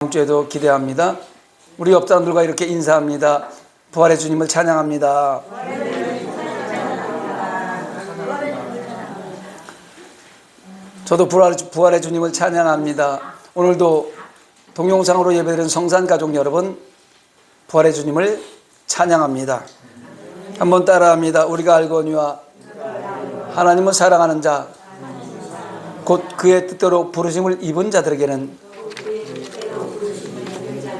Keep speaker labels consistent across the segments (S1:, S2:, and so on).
S1: 다음 주에도 기대합니다. 우리 옆 사람들과 이렇게 인사합니다. 부활의 주님을 찬양합니다. 저도 부활의 주님을 찬양합니다. 오늘도 동영상으로 예배드리는 성산가족 여러분, 부활의 주님을 찬양합니다. 한번 따라합니다. 우리가 알거니와 하나님을 사랑하는 자, 곧 그의 뜻대로 부르심을 입은 자들에게는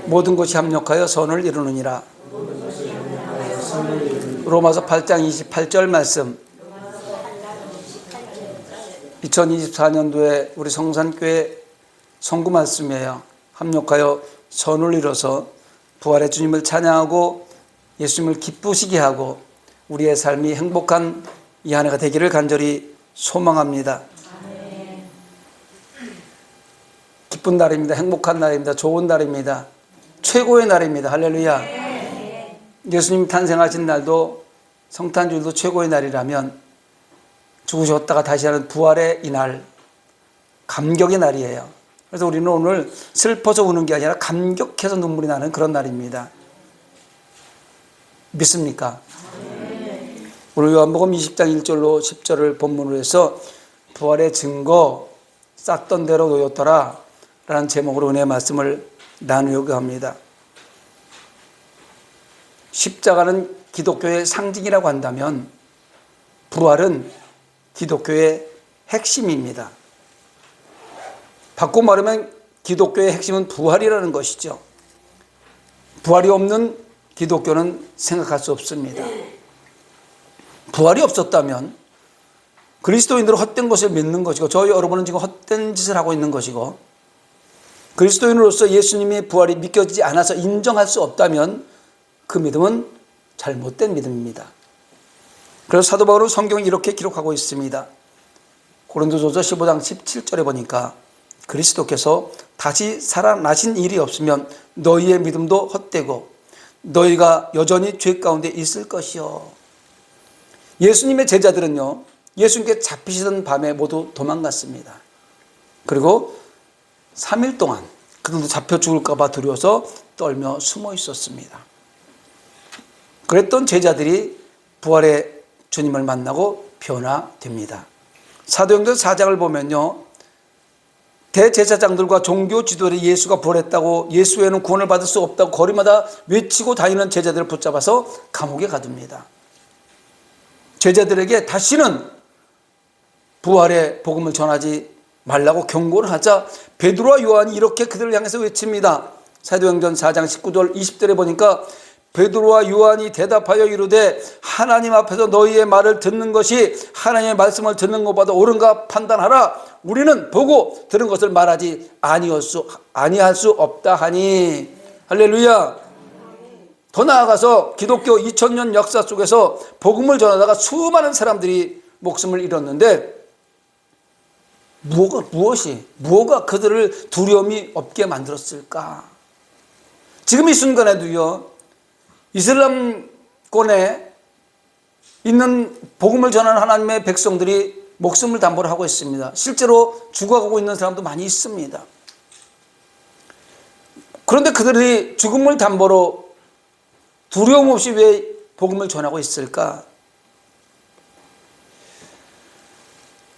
S1: 모든 것이 합력하여 선을 이루느니라. 로마서 8장 28절 말씀. 2024년도에 우리 성산교회 선구 말씀이에요. 합력하여 선을 이뤄서 부활의 주님을 찬양하고 예수님을 기쁘시게 하고 우리의 삶이 행복한 이 한 해가 되기를 간절히 소망합니다. 기쁜 날입니다. 행복한 날입니다. 좋은 날입니다. 최고의 날입니다. 할렐루야. 예수님이 탄생하신 날도 성탄주일도 최고의 날이라면 죽으셨다가 다시 하는 부활의 이날, 감격의 날이에요. 그래서 우리는 오늘 슬퍼서 우는 게 아니라 감격해서 눈물이 나는 그런 날입니다. 믿습니까? 오늘 요한복음 20장 1절로 10절을 본문으로 해서 부활의 증거 쌌던 대로 놓였더라 라는 제목으로 은혜의 말씀을 나누려고 합니다. 십자가는 기독교의 상징이라고 한다면 부활은 기독교의 핵심입니다. 바꿔 말하면 기독교의 핵심은 부활이라는 것이죠. 부활이 없는 기독교는 생각할 수 없습니다. 부활이 없었다면 그리스도인으로 헛된 것을 믿는 것이고 저희 여러분은 지금 헛된 짓을 하고 있는 것이고 그리스도인으로서 예수님의 부활이 믿겨지지 않아서 인정할 수 없다면 그 믿음은 잘못된 믿음입니다. 그래서 사도 바울은 성경을 이렇게 기록하고 있습니다. 고린도전서 15장 17절에 보니까 그리스도께서 다시 살아나신 일이 없으면 너희의 믿음도 헛되고 너희가 여전히 죄 가운데 있을 것이요. 예수님의 제자들은요, 예수님께 잡히시던 밤에 모두 도망갔습니다. 그리고 3일 동안 그들도 잡혀 죽을까 봐 두려워서 떨며 숨어 있었습니다. 그랬던 제자들이 부활의 주님을 만나고 변화됩니다. 사도행전 4장을 보면요, 대제사장들과 종교 지도들이 예수가 부활했다고 예수 외에는 구원을 받을 수 없다고 거리마다 외치고 다니는 제자들을 붙잡아서 감옥에 가둡니다. 제자들에게 다시는 부활의 복음을 전하지 말라고 경고를 하자 베드로와 요한이 이렇게 그들을 향해서 외칩니다. 사도행전 4장 19절 20절에 보니까 베드로와 요한이 대답하여 이르되 하나님 앞에서 너희의 말을 듣는 것이 하나님의 말씀을 듣는 것보다 옳은가 판단하라. 우리는 보고 들은 것을 말하지 아니할 수 없다 하니. 할렐루야. 더 나아가서 기독교 2000년 역사 속에서 복음을 전하다가 수많은 사람들이 목숨을 잃었는데 무엇가 그들을 두려움이 없게 만들었을까? 지금 이 순간에도요, 이슬람권에 있는 복음을 전하는 하나님의 백성들이 목숨을 담보로 하고 있습니다. 실제로 죽어가고 있는 사람도 많이 있습니다. 그런데 그들이 죽음을 담보로 두려움 없이 왜 복음을 전하고 있을까?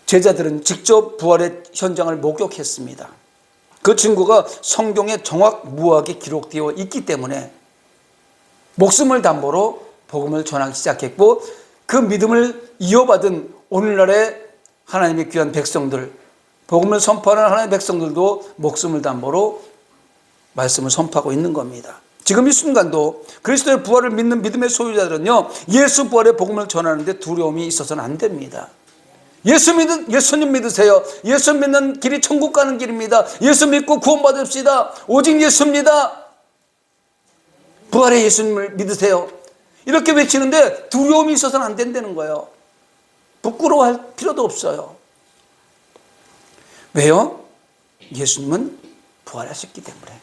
S1: 제자들은 직접 부활의 현장을 목격했습니다. 그 증거가 성경에 정확무하게 기록되어 있기 때문에 목숨을 담보로 복음을 전하기 시작했고 그 믿음을 이어받은 오늘날의 하나님의 귀한 백성들, 복음을 선포하는 하나님의 백성들도 목숨을 담보로 말씀을 선포하고 있는 겁니다. 지금 이 순간도 그리스도의 부활을 믿는 믿음의 소유자들은요, 예수 부활의 복음을 전하는데 두려움이 있어서는 안 됩니다. 예수님 믿으세요. 예수 믿는 길이 천국 가는 길입니다. 예수 믿고 구원받읍시다. 오직 예수입니다. 부활의 예수님을 믿으세요. 이렇게 외치는데 두려움이 있어서는 안 된다는 거예요. 부끄러워할 필요도 없어요. 왜요? 예수님은 부활하셨기 때문에.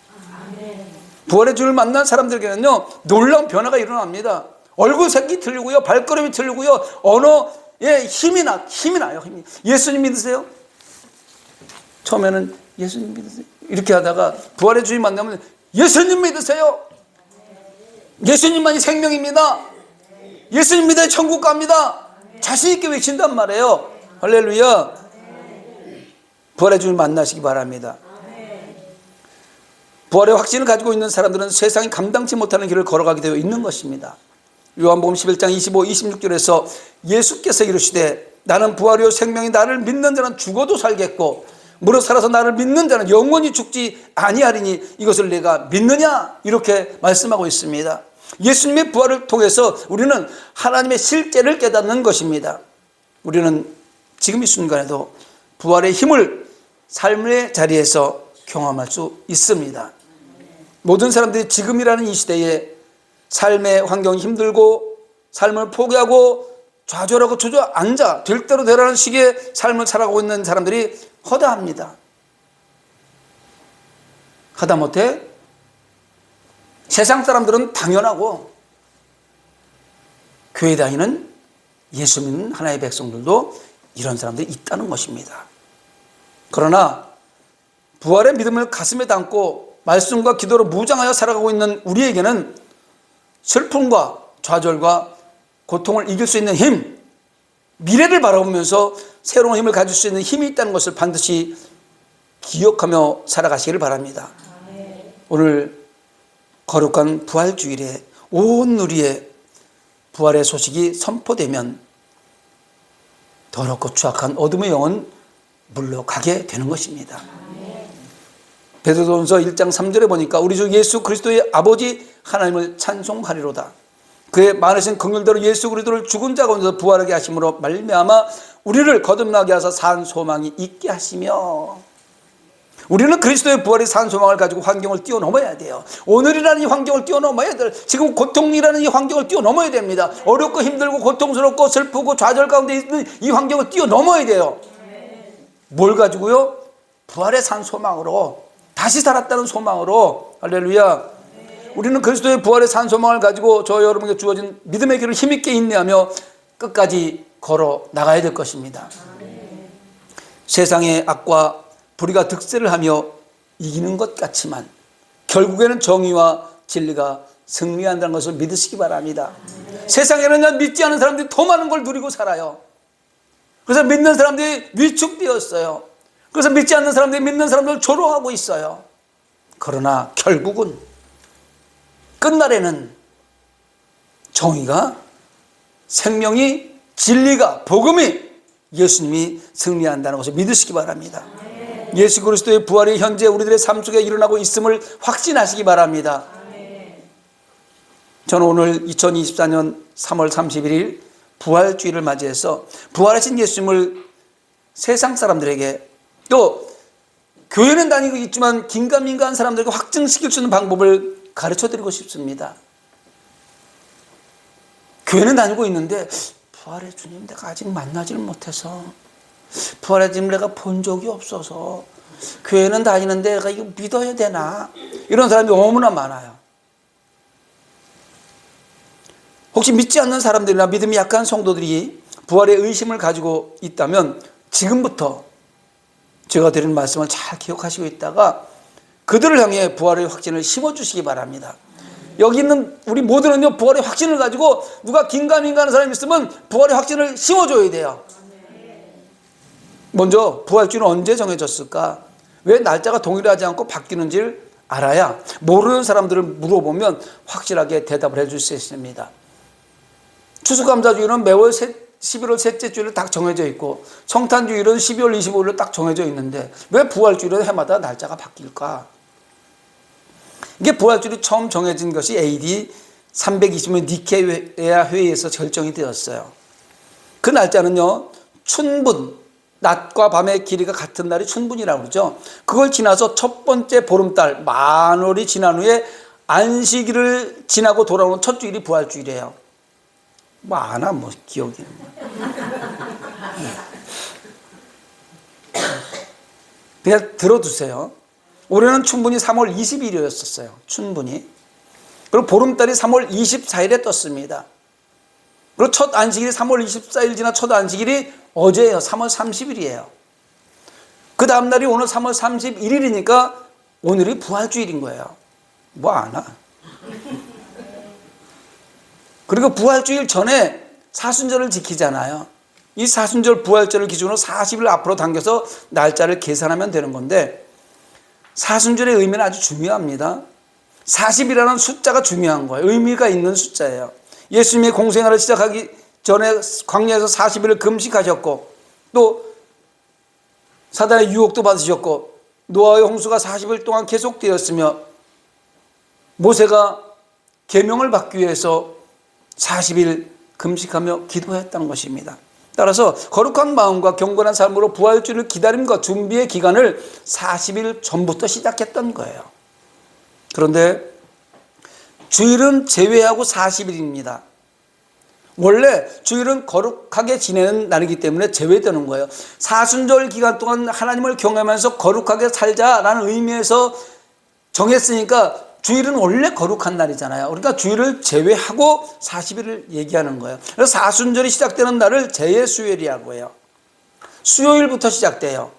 S1: 부활의 주를 만난 사람들에게는요, 놀라운 변화가 일어납니다. 얼굴 색이 틀리고요, 발걸음이 틀리고요, 언어에 힘이 나요. 예수님 믿으세요? 처음에는 예수님 믿으세요? 이렇게 하다가 부활의 주님 만나면 예수님 믿으세요. 예수님만이 생명입니다. 예수님 믿어야 천국 갑니다. 자신 있게 외친단 말이에요. 할렐루야. 부활의 주님 만나시기 바랍니다. 부활의 확신을 가지고 있는 사람들은 세상이 감당치 못하는 길을 걸어가게 되어 있는 것입니다. 요한복음 11장 25, 26절에서 예수께서 이르시되 나는 부활이요 생명이 나를 믿는 자는 죽어도 살겠고 무릇 살아서 나를 믿는 자는 영원히 죽지 아니하리니 이것을 내가 믿느냐? 이렇게 말씀하고 있습니다. 예수님의 부활을 통해서 우리는 하나님의 실제를 깨닫는 것입니다. 우리는 지금 이 순간에도 부활의 힘을 삶의 자리에서 경험할 수 있습니다. 모든 사람들이 지금이라는 이 시대에 삶의 환경이 힘들고 삶을 포기하고 좌절하고 주저앉아 될 대로 되라는 식의 삶을 살아가고 있는 사람들이 허다합니다. 하다못해 세상 사람들은 당연하고 교회 다니는 예수 믿는 하나님의 백성들도 이런 사람들이 있다는 것입니다. 그러나 부활의 믿음을 가슴에 담고 말씀과 기도로 무장하여 살아가고 있는 우리에게는 슬픔과 좌절과 고통을 이길 수 있는 힘, 미래를 바라보면서 새로운 힘을 가질 수 있는 힘이 있다는 것을 반드시 기억하며 살아가시기를 바랍니다. 오늘 거룩한 부활주일에 온 누리에 부활의 소식이 선포되면 더럽고 추악한 어둠의 영은 물러가게 되는 것입니다. 베드로전서 1장 3절에 보니까 우리 주 예수 그리스도의 아버지 하나님을 찬송하리로다. 그의 많으신 긍휼대로 예수 그리스도를 죽은 자 가운데서 부활하게 하심으로 말미암아 우리를 거듭나게 하사 산 소망이 있게 하시며, 우리는 그리스도의 부활이 산 소망을 가지고 환경을 뛰어넘어야 돼요. 오늘이라는 이 환경을 뛰어넘어야 돼요. 지금 고통이라는 이 환경을 뛰어넘어야 됩니다. 어렵고 힘들고 고통스럽고 슬프고 좌절 가운데 있는 이 환경을 뛰어넘어야 돼요. 뭘 가지고요? 부활의 산 소망으로, 다시 살았다는 소망으로. 할렐루야. 우리는 그리스도의 부활의 산 소망을 가지고 저 여러분에게 주어진 믿음의 길을 힘있게 인내하며 끝까지 걸어 나가야 될 것입니다. 세상의 악과 불의가 득세를 하며 이기는 것 같지만 결국에는 정의와 진리가 승리한다는 것을 믿으시기 바랍니다. 세상에는 믿지 않는 사람들이 더 많은 걸 누리고 살아요. 그래서 믿는 사람들이 위축되었어요. 그래서 믿지 않는 사람들이 믿는 사람들을 조롱하고 있어요. 그러나 결국은 끝날에는 정의가, 생명이, 진리가, 복음이, 예수님이 승리한다는 것을 믿으시기 바랍니다. 예수 그리스도의 부활이 현재 우리들의 삶 속에 일어나고 있음을 확신하시기 바랍니다. 저는 오늘 2024년 3월 31일 부활주의를 맞이해서 부활하신 예수님을 세상 사람들에게, 또 교회는 다니고 있지만 긴가민가한 사람들에게 확증시킬 수 있는 방법을 가르쳐드리고 싶습니다. 교회는 다니고 있는데 부활의 주님 내가 아직 만나지를 못해서, 부활의 주님 내가 본 적이 없어서, 교회는 다니는데 내가 이거 믿어야 되나, 이런 사람이 너무나 많아요. 혹시 믿지 않는 사람들이나 믿음이 약한 성도들이 부활의 의심을 가지고 있다면 지금부터 제가 드리는 말씀을 잘 기억하시고 있다가 그들을 향해 부활의 확신을 심어주시기 바랍니다. 여기 있는 우리 모두는요, 부활의 확신을 가지고 누가 긴가민가하는 사람이 있으면 부활의 확신을 심어줘야 돼요. 먼저 부활주는 언제 정해졌을까? 왜 날짜가 동일하지 않고 바뀌는지를 알아야 모르는 사람들을 물어보면 확실하게 대답을 해줄 수 있습니다. 추수감사주일은 매월 11월 셋째 주일로 딱 정해져 있고, 성탄주일은 12월 25일로 딱 정해져 있는데 왜 부활주일은 해마다 날짜가 바뀔까? 이게 부활주일이 처음 정해진 것이 AD 320년 니케아 회의에서 결정이 되었어요. 그 날짜는요, 춘분, 낮과 밤의 길이가 같은 날이 춘분이라고 그러죠. 그걸 지나서 첫 번째 보름달 만월이 지난 후에 안식일을 지나고 돌아오는 첫 주일이 부활주일이에요. 뭐 아나 뭐 기억이. 그냥 들어두세요. 올해는 춘분이 3월 20일이었어요. 춘분이. 그리고 보름달이 3월 24일에 떴습니다. 그리고 첫 안식일이 3월 24일 지나 첫 안식일이 어제예요. 3월 30일이에요. 그 다음 날이 오늘 3월 31일이니까 오늘이 부활주일인 거예요. 뭐 아나? 그리고 부활주일 전에 사순절을 지키잖아요. 이 사순절 부활절을 기준으로 40일 앞으로 당겨서 날짜를 계산하면 되는 건데, 사순절의 의미는 아주 중요합니다. 40이라는 숫자가 중요한 거예요. 의미가 있는 숫자예요. 예수님이 공생활을 시작하기 전에 광야에서 40일을 금식하셨고, 또 사단의 유혹도 받으셨고, 노아의 홍수가 40일 동안 계속되었으며, 모세가 계명을 받기 위해서 40일 금식하며 기도했다는 것입니다. 따라서 거룩한 마음과 경건한 삶으로 부활주를 기다림과 준비의 기간을 40일 전부터 시작했던 거예요. 그런데 주일은 제외하고 40일입니다. 원래 주일은 거룩하게 지내는 날이기 때문에 제외되는 거예요. 사순절 기간 동안 하나님을 경외하면서 거룩하게 살자라는 의미에서 정했으니까 주일은 원래 거룩한 날이잖아요. 그러니까 주일을 제외하고 40일을 얘기하는 거예요. 그래서 사순절이 시작되는 날을 제예수요일이라고 해요. 수요일부터 시작돼요.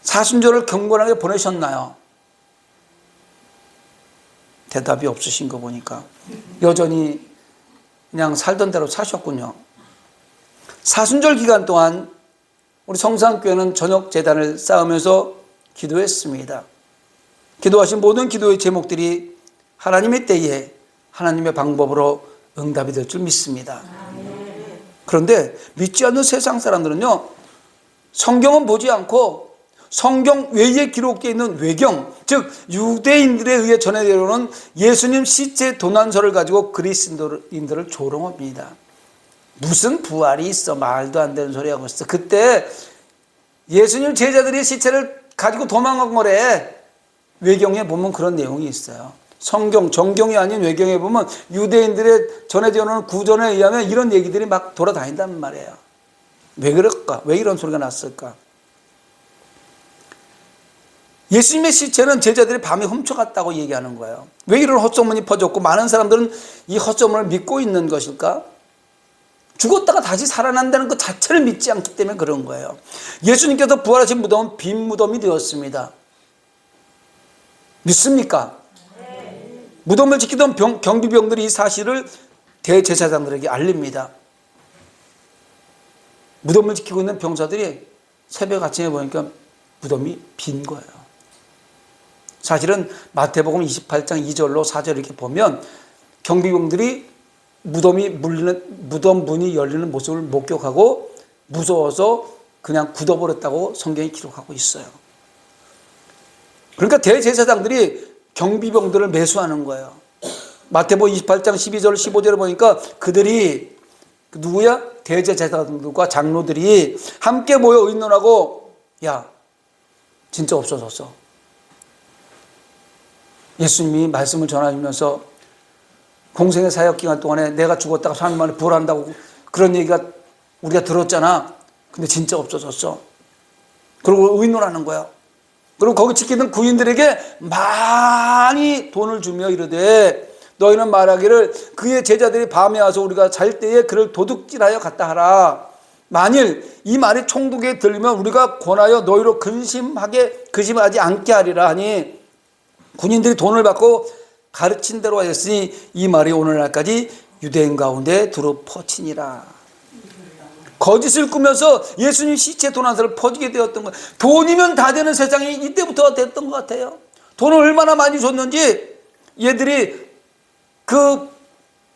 S1: 사순절을 경건하게 보내셨나요? 대답이 없으신 거 보니까 여전히 그냥 살던 대로 사셨군요. 사순절 기간 동안 우리 성산교회는 저녁 제단을 쌓으면서 기도했습니다. 기도하신 모든 기도의 제목들이 하나님의 때에 하나님의 방법으로 응답이 될 줄 믿습니다. 그런데 믿지 않는 세상 사람들은요, 성경은 보지 않고 성경 외에 기록되어 있는 외경, 즉 유대인들에 의해 전해내려오는 예수님 시체 도난서를 가지고 그리스도인들을 조롱합니다. 무슨 부활이 있어, 말도 안 되는 소리 하고 있어. 그때 예수님 제자들이 시체를 가지고 도망간 거래. 외경에 보면 그런 내용이 있어요. 성경, 정경이 아닌 외경에 보면 유대인들의 전해져 오는 구전에 의하면 이런 얘기들이 막 돌아다닌단 말이에요. 왜 그럴까? 왜 이런 소리가 났을까? 예수님의 시체는 제자들이 밤에 훔쳐갔다고 얘기하는 거예요. 왜 이런 헛소문이 퍼졌고 많은 사람들은 이 헛소문을 믿고 있는 것일까? 죽었다가 다시 살아난다는 것 자체를 믿지 않기 때문에 그런 거예요. 예수님께서 부활하신 무덤은 빈 무덤이 되었습니다. 믿습니까? 무덤을 지키던 경비병들이 이 사실을 대제사장들에게 알립니다. 무덤을 지키고 있는 병사들이 새벽 아침에 보니까 무덤이 빈 거예요. 사실은 마태복음 28장 2절로 4절 이렇게 보면 경비병들이 무덤 문이 열리는 모습을 목격하고 무서워서 그냥 굳어버렸다고 성경이 기록하고 있어요. 그러니까 대제사장들이 경비병들을 매수하는 거예요. 마태복음 28장 12절 15절을 보니까 그들이 누구야? 대제사장들과 장로들이 함께 모여 의논하고, 야, 진짜 없어졌어. 예수님이 말씀을 전하면서 공생의 사역 기간 동안에 내가 죽었다가 3일 만에 부활한다고 그런 얘기가 우리가 들었잖아. 근데 진짜 없어졌어. 그리고 의논하는 거야. 그리고 거기 지키는 구인들에게 많이 돈을 주며 이르되 너희는 말하기를 그의 제자들이 밤에 와서 우리가 잘 때에 그를 도둑질하여 갔다 하라. 만일 이 말이 총독에게 들리면 우리가 권하여 너희로 근심하지 않게 하리라 하니 군인들이 돈을 받고 가르친 대로 하였으니 이 말이 오늘날까지 유대인 가운데 두루 퍼치니라. 거짓을 꾸며서 예수님 시체 도난서를 퍼지게 되었던 거예요. 돈이면 다 되는 세상이 이때부터 됐던 것 같아요. 돈을 얼마나 많이 줬는지 얘들이 그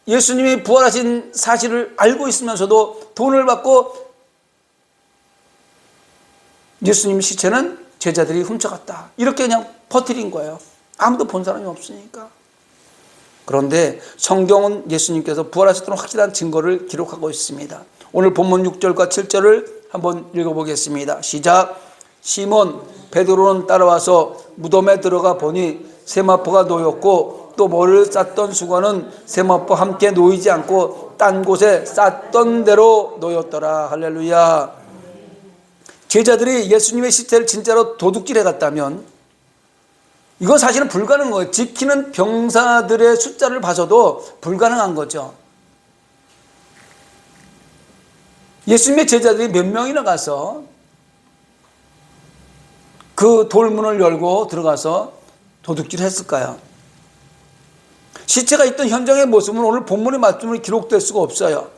S1: 예수님이 부활하신 사실을 알고 있으면서도 돈을 받고 예수님 시체는 제자들이 훔쳐갔다. 이렇게 그냥 퍼뜨린 거예요. 아무도 본 사람이 없으니까. 그런데 성경은 예수님께서 부활하셨다는 확실한 증거를 기록하고 있습니다. 오늘 본문 6절과 7절을 한번 읽어보겠습니다. 시작. 시몬 베드로는 따라와서 무덤에 들어가 보니 세마포가 놓였고 또 머리를 쌌던 수건은 세마포와 함께 놓이지 않고 딴 곳에 쌌던 대로 놓였더라. 할렐루야. 제자들이 예수님의 시체를 진짜로 도둑질해 갔다면 이건 사실은 불가능한 거예요. 지키는 병사들의 숫자를 봐서도 불가능한 거죠. 예수님의 제자들이 몇 명이나 가서 그 돌문을 열고 들어가서 도둑질을 했을까요? 시체가 있던 현장의 모습은 오늘 본문의 말씀으로 기록될 수가 없어요.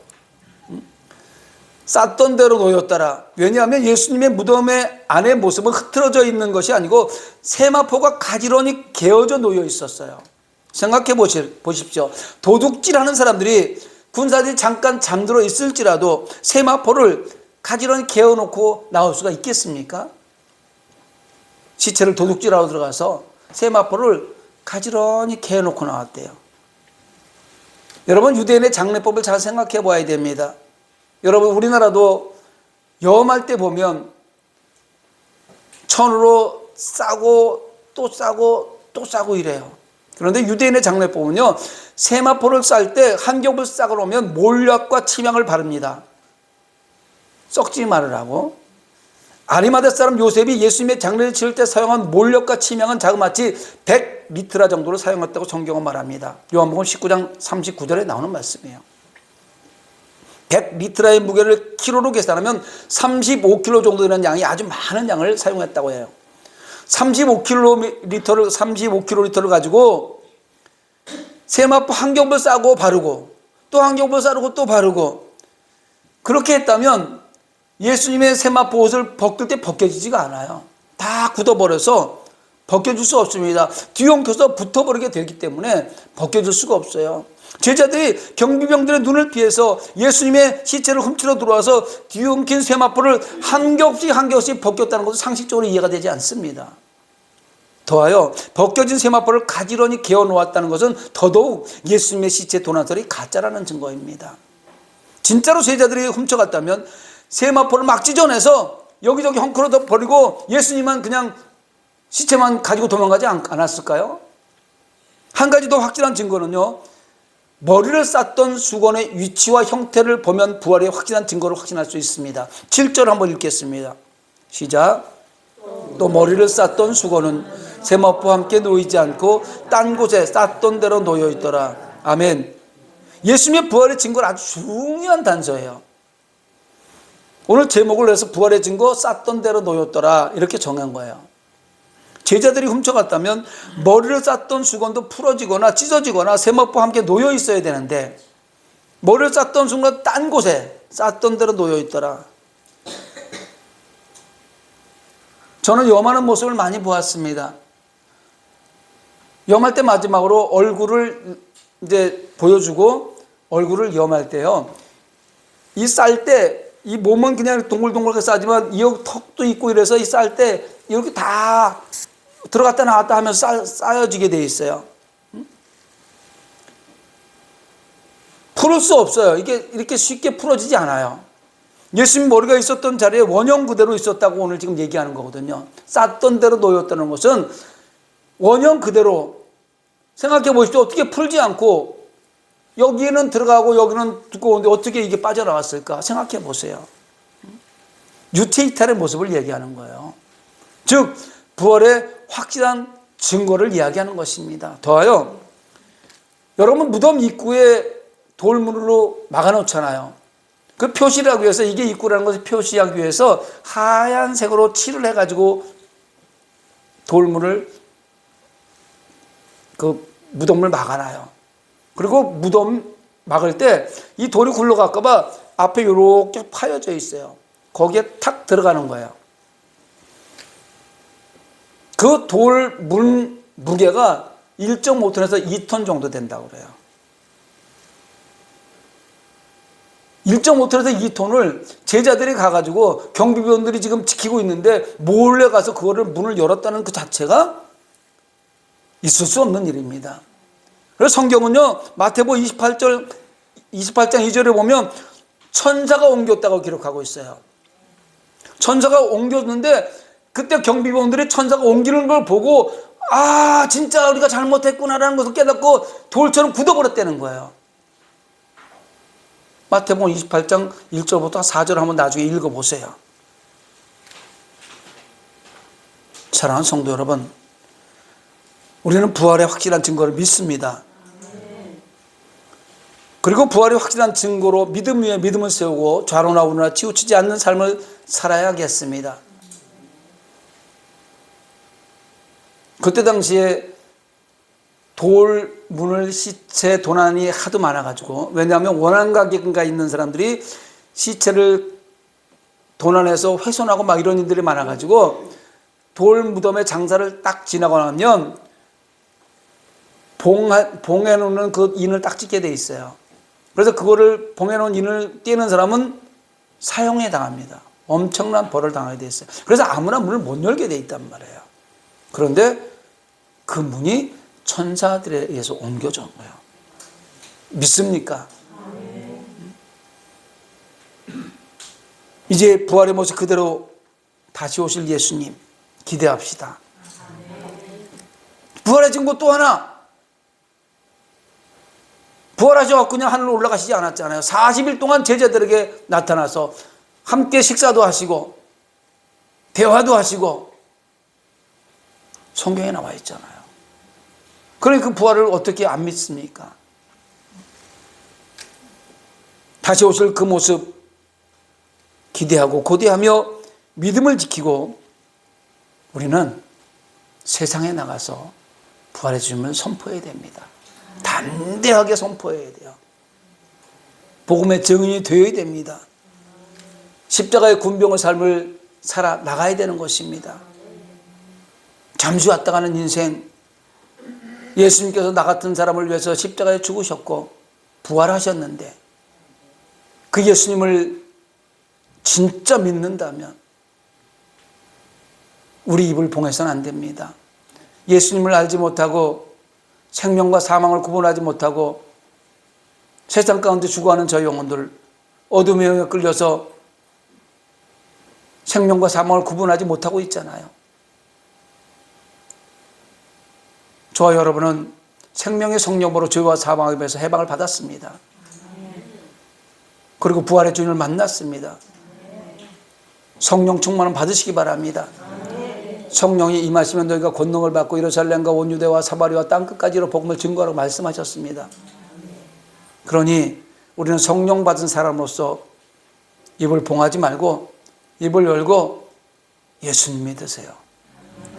S1: 쌌던 대로 놓였더라. 왜냐하면 예수님의 무덤의 안의 모습은 흐트러져 있는 것이 아니고 세마포가 가지런히 개어져 놓여 있었어요. 생각해 보십시오. 도둑질하는 사람들이 군사들이 잠깐 잠들어 있을지라도 세마포를 가지런히 개어놓고 나올 수가 있겠습니까? 시체를 도둑질하러 들어가서 세마포를 가지런히 개어놓고 나왔대요. 여러분, 유대인의 장례법을 잘 생각해 봐야 됩니다. 여러분, 우리나라도 염할 때 보면 천으로 싸고 또 싸고 또 싸고 이래요. 그런데 유대인의 장례법은요, 세마포를 쌀 때 한 겹을 싸고 놓으면 몰약과 침향을 바릅니다. 썩지 말으라고. 아리마대 사람 요셉이 예수님의 장례를 치를 때 사용한 몰약과 침향은 자그마치 100리트라 정도를 사용했다고 성경은 말합니다. 요한복음 19장 39절에 나오는 말씀이에요. 100리트라의 무게를 키로로 계산하면 35kg 정도 되는 양이 아주 많은 양을 사용했다고 해요. 35kg를 가지고 세마포 한 겹을 싸고 바르고 또 한 겹을 싸고 또 바르고, 그렇게 했다면 예수님의 세마포 옷을 벗길 때 벗겨지지가 않아요. 다 굳어버려서 벗겨줄 수 없습니다. 뒤엉켜서 붙어버리게 되기 때문에 벗겨줄 수가 없어요. 제자들이 경비병들의 눈을 피해서 예수님의 시체를 훔치러 들어와서 뒤엉킨 세마포를 한 겹씩 한 겹씩 벗겼다는 것은 상식적으로 이해가 되지 않습니다. 더하여 벗겨진 세마포를 가지런히 개어 놓았다는 것은 더더욱 예수님의 시체 도난설이 가짜라는 증거입니다. 진짜로 제자들이 훔쳐갔다면 세마포를 막 찢어내서 여기저기 헝클어서 버리고 예수님만 그냥 시체만 가지고 도망가지 않았을까요? 한 가지 더 확실한 증거는요, 머리를 쌌던 수건의 위치와 형태를 보면 부활의 확실한 증거를 확신할 수 있습니다. 7절 한번 읽겠습니다. 시작. 또 머리를 쌌던 수건은 세마포와 함께 놓이지 않고 딴 곳에 쌌던 대로 놓여 있더라. 아멘. 예수님의 부활의 증거는 아주 중요한 단서예요. 오늘 제목을 내서 부활의 증거 쌌던 대로 놓였더라 이렇게 정한 거예요. 제자들이 훔쳐갔다면 머리를 쌌던 수건도 풀어지거나 찢어지거나 세마포와 함께 놓여 있어야 되는데 머리를 쌌던 수건은 딴 곳에 쌌던 대로 놓여 있더라. 저는 염하는 모습을 많이 보았습니다. 염할 때 마지막으로 얼굴을 이제 보여주고 얼굴을 염할 때요, 이 쌀 때 이 몸은 그냥 동글동글하게 싸지만 이 턱도 있고 이래서 이 쌀 때 이렇게 다 들어갔다 나왔다 하면서 쌓여지게 돼 있어요. 풀을 수 없어요. 이게 이렇게 쉽게 풀어지지 않아요. 예수님 머리가 있었던 자리에 원형 그대로 있었다고 오늘 지금 얘기하는 거거든요. 쌌던 대로 놓였다는 것은 원형 그대로 생각해 보십시오. 어떻게 풀지 않고 여기는 들어가고 여기는 두꺼운데 어떻게 이게 빠져나왔을까 생각해 보세요. 유체 이탈의 모습을 얘기하는 거예요. 즉 부활의 확실한 증거를 이야기하는 것입니다. 더하여 여러분, 무덤 입구에 돌문으로 막아놓잖아요. 그 표시를 하기 위해서, 이게 입구라는 것을 표시하기 위해서 하얀색으로 칠을 해가지고 돌문을, 그 무덤을 막아놔요. 그리고 무덤 막을 때 이 돌이 굴러갈까봐 앞에 이렇게 파여져 있어요. 거기에 탁 들어가는 거예요. 그 돌 문 무게가 1.5톤에서 2톤 정도 된다고 그래요. 1.5톤에서 2톤을 제자들이 가가지고 경비병들이 지금 지키고 있는데 몰래 가서 그거를 문을 열었다는 그 자체가 있을 수 없는 일입니다. 그래서 성경은요, 마태복음 28장 2절에 보면 천사가 옮겼다고 기록하고 있어요. 천사가 옮겼는데 그때 경비병들이 천사가 옮기는 걸 보고 아, 진짜 우리가 잘못했구나라는 것을 깨닫고 돌처럼 굳어버렸다는 거예요. 마태복음 28장 1절부터 4절 한번 나중에 읽어보세요. 사랑하는 성도 여러분, 우리는 부활의 확실한 증거를 믿습니다. 그리고 부활의 확실한 증거로 믿음 위에 믿음을 세우고 좌로나 우로나 치우치지 않는 삶을 살아야겠습니다. 그때 당시에 돌문을 시체 도난이 하도 많아가지고, 왜냐하면 원한가게가 있는 사람들이 시체를 도난해서 훼손하고 막 이런 일들이 많아가지고 돌 무덤에 장사를 딱 지나고 나면 봉해 놓는 그 인을 딱 찍게 돼 있어요. 그래서 그거를 봉해 놓은 인을 떼는 사람은 사형에 당합니다. 엄청난 벌을 당하게 돼 있어요. 그래서 아무나 문을 못 열게 돼 있단 말이에요. 그런데 그 문이 천사들에 의해서 옮겨진 거예요. 믿습니까? 이제 부활의 모습 그대로 다시 오실 예수님 기대합시다. 부활해진 것 또 하나, 부활하셔서 그냥 하늘로 올라가시지 않았잖아요. 40일 동안 제자들에게 나타나서 함께 식사도 하시고 대화도 하시고 성경에 나와 있잖아요. 그러니까 그 부활을 어떻게 안 믿습니까? 다시 오실 그 모습 기대하고 고대하며 믿음을 지키고 우리는 세상에 나가서 부활해 주시면 선포해야 됩니다. 담대하게 선포해야 돼요. 복음의 증인이 되어야 됩니다. 십자가의 군병의 삶을 살아 나가야 되는 것입니다. 잠시 왔다 가는 인생, 예수님께서 나 같은 사람을 위해서 십자가에 죽으셨고 부활하셨는데 그 예수님을 진짜 믿는다면 우리 입을 봉해서는 안 됩니다. 예수님을 알지 못하고 생명과 사망을 구분하지 못하고 세상 가운데 죽어가는 저 영혼들, 어둠의 영에 끌려서 생명과 사망을 구분하지 못하고 있잖아요. 저와 여러분은 생명의 성령으로 죄와 사망에서 해방을 받았습니다. 그리고 부활의 주님을 만났습니다. 성령 충만을 받으시기 바랍니다. 성령이 임하시면 너희가 권능을 받고 예루살렘과 온 유대와 사마리아 땅끝까지로 복음을 증거하라고 말씀하셨습니다. 그러니 우리는 성령 받은 사람으로서 입을 봉하지 말고 입을 열고 예수님 믿으세요.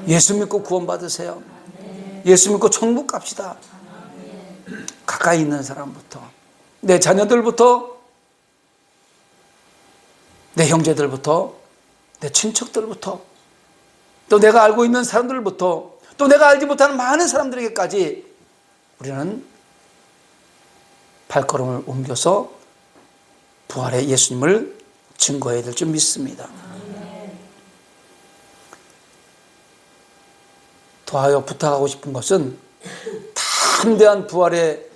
S1: 예수 믿고 구원 받으세요. 예수 믿고 천국 갑시다. 가까이 있는 사람부터, 내 자녀들부터, 내 형제들부터, 내 친척들부터, 또 내가 알고 있는 사람들부터, 또 내가 알지 못하는 많은 사람들에게까지 우리는 발걸음을 옮겨서 부활의 예수님을 증거해야 될 줄 믿습니다. 더하여 부탁하고 싶은 것은 담대한 부활의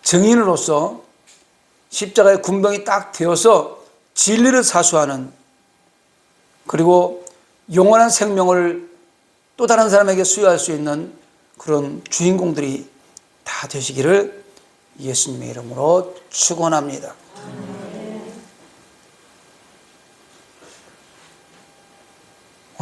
S1: 증인으로서 십자가의 군병이 딱 되어서 진리를 사수하는, 그리고 영원한 생명을 또 다른 사람에게 수여할 수 있는 그런 주인공들이 다 되시기를 예수님의 이름으로 축원합니다.